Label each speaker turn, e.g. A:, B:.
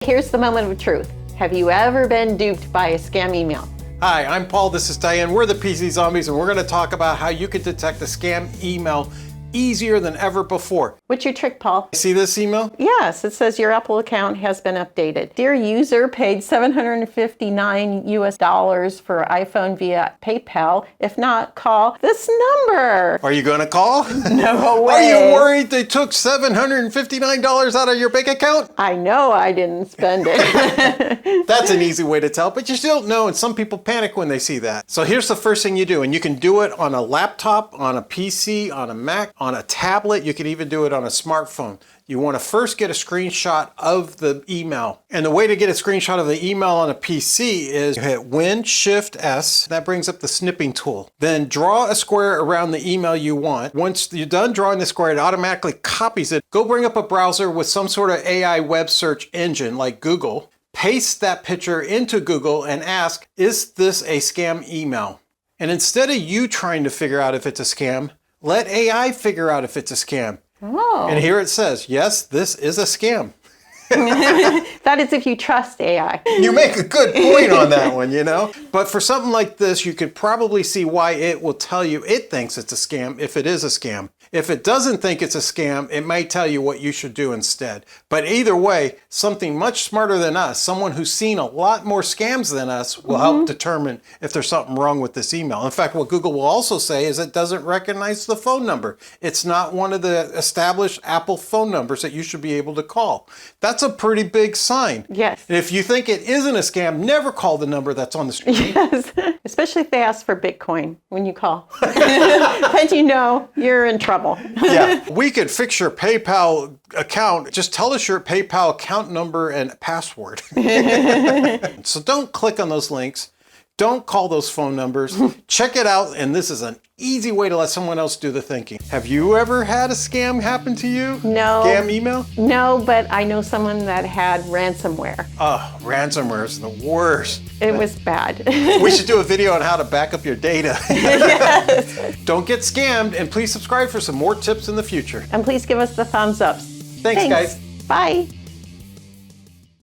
A: here's the moment of truth. Have you ever been duped by a scam email?
B: Hi, I'm Paul, this is Diane. We're the PC Zombies, and we're going to talk about how you can detect a scam email easier than ever before.
A: What's your trick, Paul?
B: See this email?
A: Yes, it says your Apple account has been updated. Dear user paid $759 for iPhone via PayPal. If not, call this number.
B: Are you going to call?
A: No way.
B: Are you worried they took $759 out of your bank account?
A: I know I didn't spend it.
B: That's an easy way to tell, but you still don't know, and some people panic when they see that. So here's the first thing you do, and you can do it on a laptop, on a PC, on a Mac, on a tablet. You can even do it on a smartphone. You want to first get a screenshot of the email. And the way to get a screenshot of the email on a PC is you hit Win-Shift-S. That brings up the snipping tool. Then draw a square around the email you want. Once you're done drawing the square, it automatically copies it. Go bring up a browser with some sort of AI web search engine like Google. Paste that picture into Google and ask, is this a scam email? And instead of you trying to figure out if it's a scam, let AI figure out if it's a scam.
A: Oh.
B: And here it says, yes, this is a scam.
A: That is if you trust AI.
B: You make a good point on that one, you know? But for something like this, you could probably see why it will tell you it thinks it's a scam if it is a scam. If it doesn't think it's a scam, it might tell you what you should do instead. But either way, something much smarter than us, someone who's seen a lot more scams than us, will help determine if there's something wrong with this email. In fact, what Google will also say is it doesn't recognize the phone number. It's not one of the established Apple phone numbers that you should be able to call. That's a pretty big sign.
A: Yes.
B: And if you think it isn't a scam, never call the number that's on the screen.
A: Yes, especially if they ask for Bitcoin when you call. Then you know you're in trouble.
B: Yeah, we could fix your PayPal account. Just tell us your PayPal account number and password. So don't click on those links. Don't call those phone numbers. Check it out, and this is an easy way to let someone else do the thinking. Have you ever had a scam happen to you?
A: No.
B: Scam email?
A: No, but I know someone that had ransomware.
B: Oh, ransomware is the worst.
A: It was bad.
B: We should do a video on how to back up your data.
A: Yes.
B: Don't get scammed, and please subscribe for some more tips in the future.
A: And please give us the thumbs up.
B: Thanks, guys.
A: Bye.